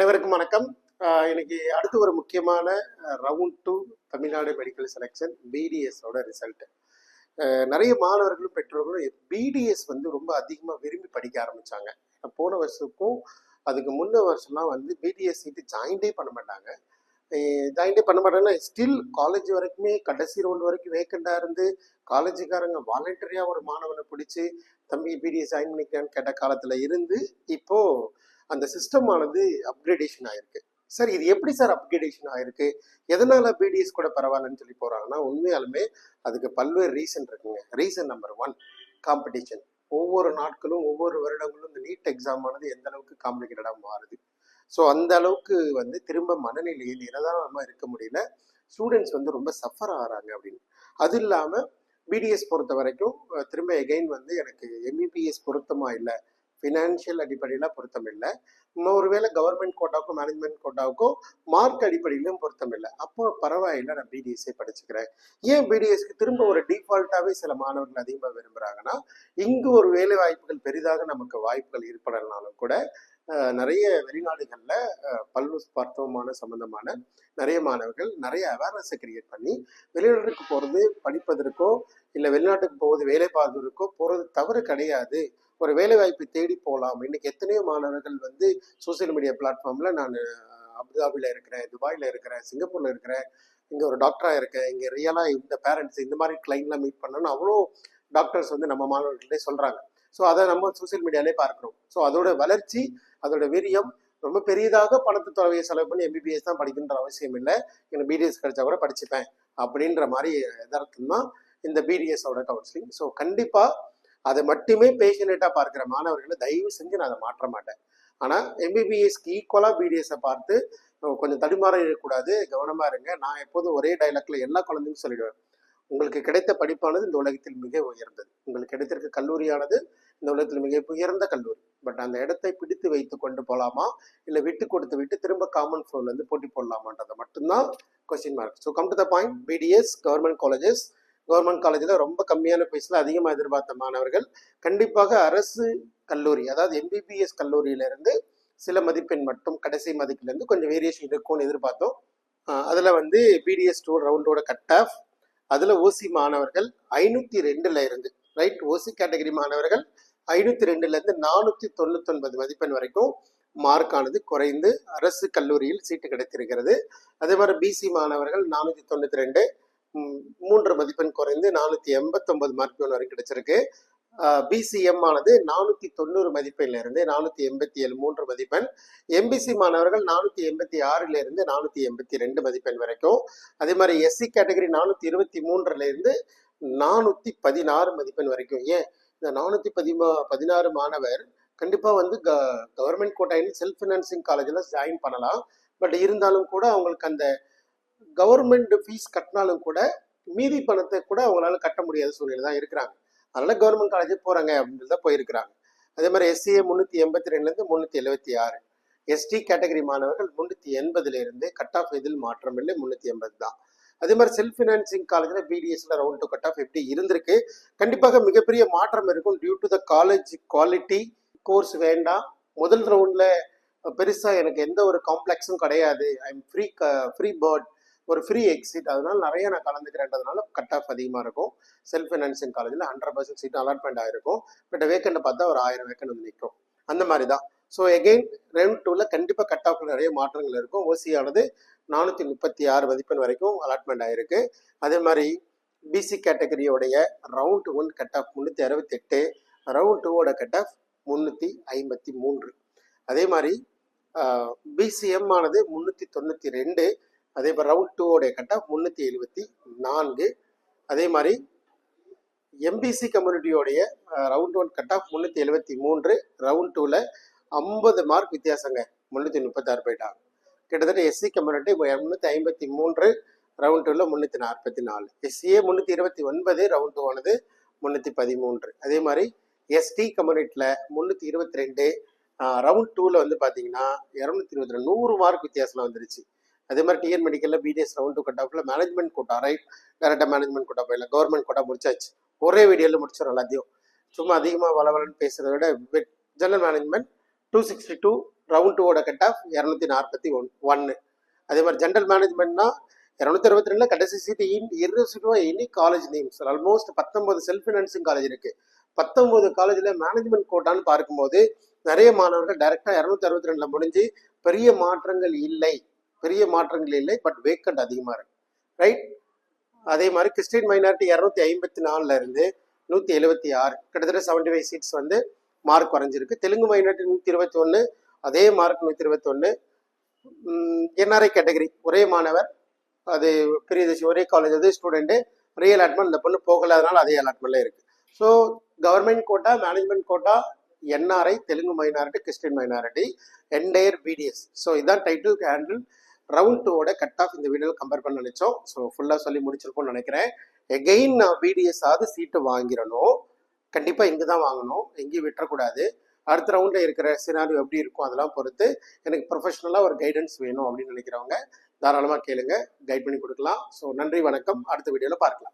அனைவருக்கும் வணக்கம். இன்னைக்கு அடுத்து ஒரு முக்கியமான ரவுண்ட் 2 தமிழ்நாடு மெடிக்கல் செலெக்ஷன் பிடிஎஸோட ரிசல்ட். நிறைய மாணவர்களும் பெற்றோர்களும் பிடிஎஸ் ரொம்ப அதிகமாக விரும்பி படிக்க ஆரம்பிச்சாங்க. போன வருஷத்துக்கும் அதுக்கு முன்ன வருஷம்லாம் பிடிஎஸ் சீட்டு ஜாயின்டே பண்ண மாட்டாங்க. ஸ்டில் காலேஜ் வரைக்குமே கடைசி ரவுண்ட் வரைக்கும் வேக்கண்டாக இருந்து காலேஜுக்காரங்க வாலண்டரியாக ஒரு மாணவனை பிடிச்சி தம்பி பிடிஎஸ் ஜாயின் பண்ணிக்கலான்னு கேட்ட காலத்தில் இருந்து இப்போ அந்த சிஸ்டம் ஆனது அப்கிரேடேஷன் ஆயிருக்கு. சார் இது எப்படி சார் அப்கிரேடேஷன் ஆயிருக்கு, எதனால பிடிஎஸ் கூட பரவாயில்லன்னு சொல்லி போறாங்கன்னா, உண்மையாலுமே அதுக்கு பல்வேறு ரீசன் இருக்குங்க. Reason number 1, competition. ஒவ்வொரு நாட்களும் ஒவ்வொரு வருடங்களும் இந்த நீட் எக்ஸாம் ஆனது எந்த அளவுக்கு காம்ப்ளிகேட்டடாக மாறுது. ஸோ அந்த அளவுக்கு திரும்ப மனநிலையில் நிரதானமா இருக்க முடியல. ஸ்டூடெண்ட்ஸ் ரொம்ப சஃபர் ஆகிறாங்க அப்படின்னு. அது இல்லாமல் பிடிஎஸ் பொறுத்த வரைக்கும் திரும்ப எகைன் எனக்கு எம்பிபிஎஸ் பொருத்தமா இல்லை, ஃபினான்ஷியல் அடிப்படையில் பொருத்தம் இல்லை, ஒருவேளை கவர்மெண்ட் கோட்டாவுக்கும் மேனேஜ்மெண்ட் கோட்டாவுக்கும் மார்க் அடிப்படையிலும் பொருத்தம் இல்லை. அப்போ பரவாயில்லை, நான் பிடிஎஸ்ஸே படிச்சுக்கிறேன். ஏன் பிடிஎஸ்க்கு திரும்ப ஒரு டிஃபால்ட்டாகவே சில மாணவர்கள் அதிகமாக விரும்புகிறாங்கன்னா, இங்கு ஒரு வேலை வாய்ப்புகள் பெரிதாக நமக்கு வாய்ப்புகள் ஏற்படனாலும் கூட நிறைய வெளிநாடுகளில் பல்லு மருத்துவமான சம்பந்தமான நிறைய மாணவர்கள் நிறைய அவேர்னஸை கிரியேட் பண்ணி வெளிநாட்டுக்கு போகிறது படிப்பதற்கோ இல்லை வெளிநாட்டுக்கு போவது வேலை பார்ப்பதற்கோ போகிறது தவறு கிடையாது, ஒரு வேலை வாய்ப்பை தேடி போகலாம். இன்னைக்கு எத்தனையோ மாணவர்கள் சோசியல் மீடியா பிளாட்ஃபார்ம்ல நான் அபுதாபியில் இருக்கிறேன், துபாயில் இருக்கிறேன், சிங்கப்பூர்ல இருக்கிறேன், இங்கே ஒரு டாக்டராக இருக்கேன், இங்கே ரியலாக இந்த பேரண்ட்ஸ் இந்த மாதிரி கிளைண்ட்லாம் மீட் பண்ணணும்னு அவ்வளோ டாக்டர்ஸ் நம்ம மாணவர்களே சொல்கிறாங்க. ஸோ அதை நம்ம சோசியல் மீடியாலே பார்க்குறோம். ஸோ அதோட வளர்ச்சி, அதோட வீரியம் ரொம்ப பெரியதாக பணத்தை தொகையை செலவு பண்ணி எம்பிபிஎஸ் தான் படிக்கின்ற அவசியம் இல்லை, எனக்கு பிடிஎஸ் கிடைச்சா கூட படிச்சுப்பேன் அப்படின்ற மாதிரி எதார்த்தம் தான் இந்த பிடிஎஸோட கவுன்சிலிங். ஸோ கண்டிப்பாக அதை மட்டுமே பேஷனேட்டாக பார்க்குற மாணவர்களை தயவு செஞ்சு நான் அதை மாற்ற மாட்டேன். ஆனால் எம்பிபிஎஸ்க்கு ஈக்குவலாக பிடிஎஸை பார்த்து கொஞ்சம் தடுமாற இருக்கக்கூடாது, கவனமாக இருங்க. நான் எப்போதும் ஒரே டைலாக்ல எல்லா குழந்தையும் சொல்லிடுவேன், உங்களுக்கு கிடைத்த படிப்பானது இந்த உலகத்தில் மிக உயர்ந்தது, உங்களுக்கு கிடைத்திருக்க கல்லூரியானது இந்த உலகத்தில் மிக உயர்ந்த கல்லூரி. பட் அந்த இடத்தை பிடித்து வைத்து கொண்டு போகலாமா, இல்லை விட்டு கொடுத்து விட்டு திரும்ப காமன் ஃப்ளோர்லேருந்து போட்டி போடலாமான்றதை மட்டும்தான் question mark. So come to the point. BDS government காலேஜில் ரொம்ப கம்மியான பைஸில் அதிகமாக எதிர்பார்த்த மாணவர்கள் கண்டிப்பாக அரசு கல்லூரி, அதாவது எம்பிபிஎஸ் கல்லூரியிலிருந்து சில மதிப்பெண் மட்டும் கடைசி மதிப்பிலேருந்து கொஞ்சம் வேரியேஷன் இருக்கும்னு எதிர்பார்த்தோம். அதில் பிடிஎஸ் 2 ரவுண்டோட கட் ஆஃப், அதில் ஓசி மாணவர்கள் 502 இருந்து, ரைட், ஓசி கேட்டகரி மாணவர்கள் 502 499 மதிப்பெண் வரைக்கும் மார்க்கானது குறைந்து அரசு கல்லூரியில் சீட்டு கிடைத்திருக்கிறது. அதே மாதிரி பிசி மாணவர்கள் 492, 3 மதிப்பெண் குறைந்து 489 மதிப்பெண் வரை கிடைச்சிருக்கு. பிசிஎம் ஆனது 490 மதிப்பெண்ல இருந்து 487, 3 மதிப்பெண். எம்பிசி மாணவர்கள் 486 இருந்து 482 மதிப்பெண் வரைக்கும். அதே மாதிரி எஸ்சி கேட்டகரி 423 இருந்து 416 மதிப்பெண் வரைக்கும். ஏன் இந்த 416 மாணவர் கண்டிப்பா கவர்மெண்ட் கோட்டாயில் செல்ஃப் ஃபினான்சிங் காலேஜ்ல ஜாயின் பண்ணலாம். பட் இருந்தாலும் கூட அவங்களுக்கு அந்த கவர்மெண்ட் ஃபீஸ் கட்டினாலும் கூட மீதி பணத்தை கூட அவங்களால கட்ட முடியாத சூழ்நிலை தான் இருக்கிறாங்க. அதனால கவர்மெண்ட் காலேஜ் போறாங்க அப்படின்னு தான் போயிருக்கிறாங்க. அதே மாதிரி எஸ்சிஏ 382 376, எஸ்டி கேட்டகரி மாணவர்கள் 380 இருந்து கட் ஆஃப் எதில் மாற்றம் இல்லை, 380 தான். அதே மாதிரி செல்ஃப் ஃபினான்சிங் காலேஜ்ல பிடிஎஸ்ல ரவுண்ட் 2 கட் ஆஃப் எப்படி இருந்திருக்கு, கண்டிப்பாக மிகப்பெரிய மாற்றம் இருக்கும். Due to the college quality. Course வேண்டாம், முதல் ரவுண்ட்ல பெருசா எனக்கு எந்த ஒரு காம்ப்ளெக்ஸும் கிடையாது, ஐ எம் ஃப்ரீ பேர்ட், ஒரு ஃப்ரீ எக்ஸிட், அதனால நிறைய நான் கலந்துக்கிறேன்றதுனால கட் ஆஃப் அதிகமாக இருக்கும். செல்ஃப் ஃபினான்சிங் காலேஜில் 100% சீட் அலாட்மெண்ட் ஆகிருக்கும். பட் வேக்கண்ட் பார்த்தா ஒரு 1000 வேக்கண்ட் நிற்கும், அந்த மாதிரி தான். ஸோ எகெயின் ரவுண்ட் 2ல கண்டிப்பாக கட் ஆஃப்ல நிறைய மாற்றங்கள் இருக்கும். ஓசியானது 436 மதிப்பெண் வரைக்கும் அலாட்மெண்ட் ஆகிருக்கு. அதே மாதிரி பிசி கேட்டகரியோடைய ரவுண்ட் 1 கட் ஆஃப் 368, ரவுண்ட் 2ஓட கட் ஆஃப் 353. அதே மாதிரி பிசிஎம் ஆனது 392, அதே மாதிரி ரவுண்ட் 2ஓடைய கட் ஆஃப் 374. அதே மாதிரி எம்பிசி கம்யூனிட்டியோடைய ரவுண்ட் 1 கட் ஆஃப் 373, ரவுண்ட் 2ல 50 மார்க் வித்தியாசங்க, 336 போயிட்டாங்க. கிட்டத்தட்ட எஸ்சி கம்யூனிட்டி 353, ரவுண்ட் 2ல 344. எஸ்சிஏ 329, ரவுண்ட் 2 ஆனது 313. அதே மாதிரி எஸ்டி கம்யூனிட்டியில் 322, ரவுண்ட் 2ல பார்த்தீங்கன்னா 222, 100 மார்க் வித்தியாசம் வந்துருச்சு. அதே மாதிரி டிஎன் மெடிக்கல்ல பிடிஎஸ் ரவுண்ட் 2 கட் ஆஃப்ல மேனேஜ்மெண்ட் கோட்டா, ரைட், டேரக்டா மேனேஜ்மெண்ட் கோட்டா போயிடலாம், கவர்மெண்ட் கோட்டா முடிச்சாச்சு. ஒரே வீடியோவில் முடிச்சிடும் எல்லாத்தையும். சும்மா அதிகமாக வளவலன்னு பேசுறதை விட ஜெனரல் மேனேஜ்மெண்ட் 262 ரவுண்ட் டூவோட கட் ஆஃப் 241. அதே மாதிரி ஜென்ரல் மேனேஜ்மெண்ட்னா 262 கடைசி சீட்டு irrespective any college names. Almost 19 self financing college இருக்கு. 19 காலேஜில் மேனேஜ்மெண்ட் கோட்டான்னு பார்க்கும்போது நிறைய மாணவர்கள் டைரெக்டாக 262 முடிஞ்சு பெரிய மாற்றங்கள் இல்லை, பட் வேக்கண்ட் அதிகமாக இருக்கு. ரைட். அதே மாதிரி கிறிஸ்டின் மைனாரிட்டி 254 இருந்து 176, கிட்டத்தட்ட 75 சீட்ஸ் வந்து மார்க் குறைஞ்சிருக்கு. தெலுங்கு மைனாரிட்டி 121, அதே மார்க் 121. என்ஆர்ஐ கேட்டகரி ஒரே மாணவர், அது பிரியதர்ஷி ஒரே காலேஜ், அது ஸ்டூடெண்ட்டு ரீ அலாட்மெண்ட் இந்த பொண்ணு போகலாதனால அதே அலாட்மெண்ட்ல இருக்கு. So government quota, management quota, NRI, Telugu minority, Christian minority, entire BDS. So இதான் டைட்டில் ஹேண்டில் ரவுண்ட் டூவோட கட் ஆஃப் இந்த வீடியோவில் கம்பேர் பண்ண நினைச்சோம். ஸோ ஃபுல்லாக சொல்லி முடிச்சிருக்கோம்னு நினைக்கிறேன். எகெயின் நான் பிடிஎஸ் ஆகுது சீட்டு வாங்கிடணும், கண்டிப்பாக இங்கே தான் வாங்கணும், எங்கேயும் விட்டுறக்கூடாது. அடுத்த ரவுண்டில் இருக்கிற சினாரியோ எப்படி இருக்கும் அதெல்லாம் பொறுத்து எனக்கு ப்ரொஃபஷனலாக ஒரு கைடன்ஸ் வேணும் அப்படின்னு நினைக்கிறவங்க தாராளமாக கேளுங்க, கைட் பண்ணி கொடுக்கலாம். ஸோ நன்றி, வணக்கம். அடுத்த வீடியோவில் பார்க்கலாம்.